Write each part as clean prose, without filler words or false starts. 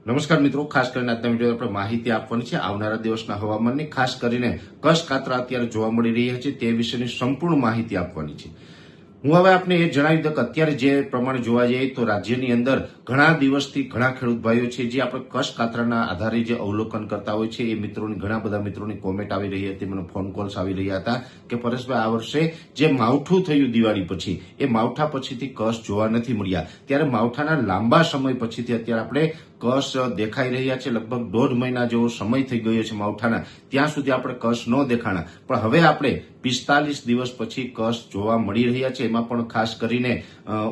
નમસ્કાર મિત્રો, ખાસ કરીને આજના વિડીયો આપણે માહિતી આપવાની છે આવનારા દિવસના હવામાનની, ખાસ કરીને કચ્છ કાતરા અત્યારે જોવા મળી રહ્યા છે તે વિશેની સંપૂર્ણ માહિતી આપવાની છે. હું હવે આપને એ જણાવી દઉં કે અત્યારે જે પ્રમાણે જોવા જઈએ તો રાજ્યની અંદર ઘણા દિવસથી ઘણા ખેડૂત ભાઈઓ છે જે આપણે કચ્છ કાતરાના આધારે જે અવલોકન કરતા હોય છે એ મિત્રોની ઘણા બધા મિત્રોની કોમેન્ટ આવી રહી હતી, મને ફોન કોલ્સ આવી રહ્યા હતા કે પરેશભાઈ, આ વર્ષે જે માવઠું થયું દિવાળી પછી, એ માવઠા પછીથી કચ્છ જોવા નથી મળ્યા. ત્યારે માવઠાના લાંબા સમય પછીથી અત્યારે આપણે કચ્છ દેખાઈ રહ્યા છે. લગભગ 1.5 મહિના જેવો સમય થઈ ગયો છે માવઠાના, ત્યાં સુધી આપણે કચ્છ ન દેખાણા, પણ હવે આપણે 45 દિવસ પછી કચ્છ જોવા મળી રહ્યા છે. એમાં પણ ખાસ કરીને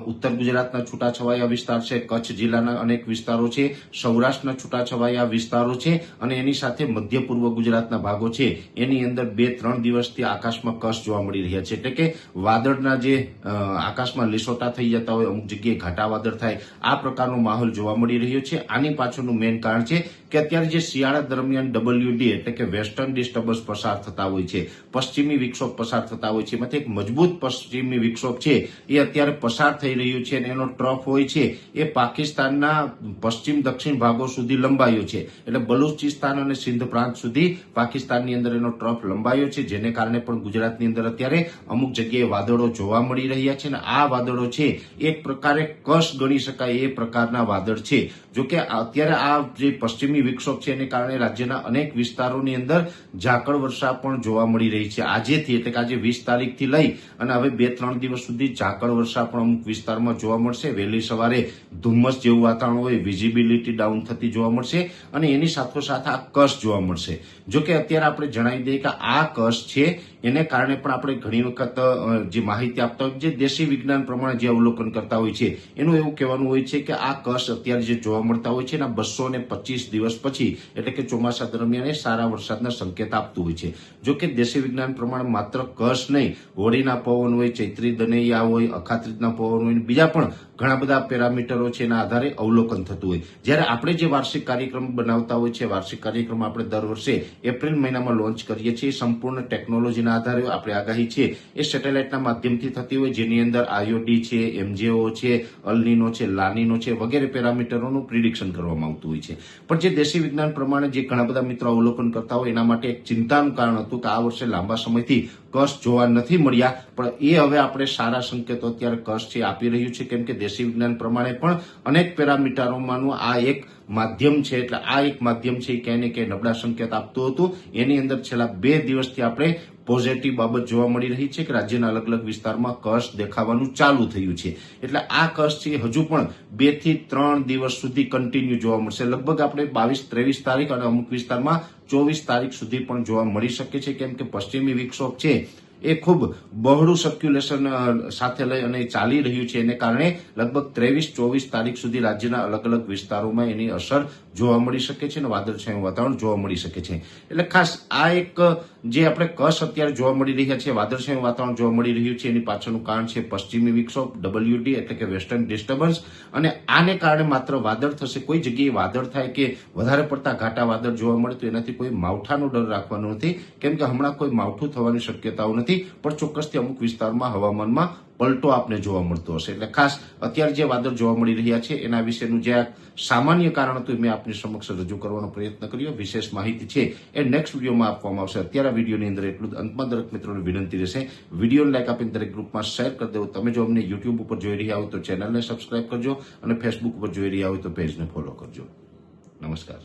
ઉત્તર ગુજરાતના છૂટાછવાયા વિસ્તાર છે, કચ્છ જિલ્લાના અનેક વિસ્તારો છે, સૌરાષ્ટ્રના છૂટાછવાયા વિસ્તારો છે અને એની સાથે મધ્ય પૂર્વ ગુજરાતના ભાગો છે. એની અંદર 2-3 દિવસથી આકાશમાં કચ્છ જોવા મળી રહ્યા છે. એટલે કે વાદળના જે આકાશમાં લીસોટા થઈ જતા હોય, અમુક જગ્યાએ ઘાટા વાદળ થાય, આ પ્રકારનો માહોલ જોવા મળી રહ્યો છે. આની પાછળનું મેઇન કારણ છે કે અત્યારે જે શિયાળા દરમિયાન WD એટલે કે વેસ્ટર્ન ડિસ્ટર્બન્સ પસાર થતા હોય છે, પશ્ચિમી વિક્ષોભ પસાર થતા હોય છે, એમાંથી એક મજબૂત પશ્ચિમી વિક્ષોભ છે એ અત્યારે પસાર થઈ રહ્યું છે અને એનો ટ્રફ હોય છે એ પાકિસ્તાનના પશ્ચિમ દક્ષિણ ભાગો સુધી લંબાયો છે. એટલે બલુચિસ્તાન અને સિંધ પ્રાંત સુધી પાકિસ્તાનની અંદર એનો ટ્રફ લંબાયો છે, જેને કારણે પણ ગુજરાતની અંદર અત્યારે અમુક જગ્યાએ વાદળો જોવા મળી રહ્યા છે અને આ વાદળો છે એક પ્રકારે કચ્છ ગણી શકાય એ પ્રકારના વાદળ છે. જોકે અત્યારે આ જે પશ્ચિમી વિક્ષોભ છે એને કારણે રાજ્યના અનેક વિસ્તારોની અંદર ઝાકળ વર્ષા પણ જોવા મળી રહી છે. આજેથી એટલે કે આજે 20 તારીખથી લઈ અને હવે 2-3 દિવસ સુધી ઝાકળ વર્ષા પણ અમુક વિસ્તારમાં જોવા મળશે. વહેલી સવારે ધુમ્મસ જેવું વાતાવરણ હોય, વિઝિબિલિટી ડાઉન થતી જોવા મળશે અને એની સાથોસાથ આ કચ્છ જોવા મળશે. જોકે અત્યારે આપણે જણાવી દઈએ કે આ કચ્છ છે એને કારણે પણ આપણે ઘણી વખત જે માહિતી આપતા હોય, જે દેશી વિજ્ઞાન પ્રમાણે જે અવલોકન કરતા હોય છે, એનું એવું કહેવાનું હોય છે કે આ કચ્છ અત્યારે જે જોવા મળતા હોય છે એના 225 દિવસ પછી એટલે કે ચોમાસા દરમિયાન એ સારા વરસાદના સંકેત આપતું હોય છે. જો કે દેશી વિજ્ઞાન પ્રમાણે માત્ર કચ્છ નહીં, હોળીના પવન હોય, ચૈત્રી દનૈયા હોય, અખાત્રીજના પવન હોય, બીજા પણ ઘણા બધા પેરામીટરો છે એના આધારે અવલોકન થતું હોય. જ્યારે આપણે જે વાર્ષિક કાર્યક્રમ બનાવતા હોય છે, વાર્ષિક કાર્યક્રમ આપણે દર વર્ષે એપ્રિલ મહિનામાં લોન્ચ કરીએ છીએ. સંપૂર્ણ ટેકનોલોજીના આધારે આપણી આગાહી છે એ સેટેલાઇટના માધ્યમથી થતી હોય, જેની અંદર IOD છે, MJO છે, અલનીનો છે, લાનીનો છે વગેરે પેરામીટરોનું પ્રિડિક્શન કરવામાં આવતું હોય છે. પણ જે દેશી વિજ્ઞાન પ્રમાણે જે ઘણા બધા મિત્રો અવલોકન કરતા હોય એના માટે એક ચિંતાનું કારણ હતું કે આ વર્ષે લાંબા સમયથી કચ્છ જોવા નથી મળ્યા, પણ એ હવે આપણે સારા સંકેતો અત્યારે કચ્છ છે આપી રહ્યું છે, કેમ કે દેશી વિજ્ઞાન પ્રમાણે પણ અનેક પેરામીટરોમાંનું આ એક માધ્યમ છે. એટલે આ એક માધ્યમ છે ક્યાંય ને ક્યાંય નબળા સંકેત આપતું હતું. એની અંદર છેલ્લા 2 દિવસથી આપણે પોઝિટિવ બાબત જોવા મળી રહી છે કે રાજ્યના અલગ અલગ વિસ્તારમાં કચ્છ દેખાવાનું ચાલુ થયું છે. એટલે આ કચ્છ છે હજુ પણ 2 થી 3 દિવસ સુધી કન્ટિન્યુ જોવા મળશે. લગભગ આપણે 22-23 તારીખ અને અમુક વિસ્તારમાં 24 તારીખ સુધી પણ જોવા મળી શકે છે, કેમ કે પશ્ચિમી વિક્ષોભ છે એ ખૂબ બહોળું સર્ક્યુલેશન સાથે લઈ અને ચાલી રહ્યું છે. એને કારણે લગભગ 23-24 તારીખ સુધી રાજ્યના અલગ અલગ વિસ્તારોમાં એની અસર જોવા મળી શકે છે અને વાદળછાયું વાતાવરણ જોવા મળી શકે છે. એટલે ખાસ આ એક જે આપણે કચ્છ અત્યારે જોવા મળી રહ્યા છે, વાદળછાયું વાતાવરણ જોવા મળી રહ્યું છે, એની પાછળનું કારણ છે પશ્ચિમી વિક્ષોભ WD એટલે કે વેસ્ટર્ન ડિસ્ટર્બન્સ. અને આને કારણે માત્ર વાદળ થશે, કોઈ જગ્યાએ વાદળ થાય કે વધારે પડતા ઘાટા વાદળ જોવા મળે તો એનાથી કોઈ માવઠાનો ડર રાખવાનો નથી, કેમ કે હમણાં કોઈ માવઠું થવાની શક્યતાઓ નથી, પણ ચોક્કસથી અમુક વિસ્તારમાં હવામાનમાં પલટો આપને જોવા મળતો હશે. એટલે ખાસ અત્યારે જે વાદળ જોવા મળી રહ્યા છે એના વિશેનું જે સામાન્ય કારણ હતું મેં આપની સમક્ષ રજૂ કરવાનો પ્રયત્ન કર્યો. વિશેષ માહિતી છે એ નેક્સ્ટ વિડીયોમાં આપવામાં આવશે. અત્યારે વિડીયોની અંદર એટલું જ. અંતમાં દરેક મિત્રોને વિનંતી રહેશે, વિડીયોને લાઈક આપીને દરેક ગ્રુપમાં શેર કરી દેવું. તમે જો અમને YouTube ઉપર જોઈ રહ્યા હોય તો ચેનલને સબસ્ક્રાઇબ કરજો અને ફેસબુક ઉપર જોઈ રહ્યા હોય તો પેજને ફોલો કરજો. નમસ્કાર.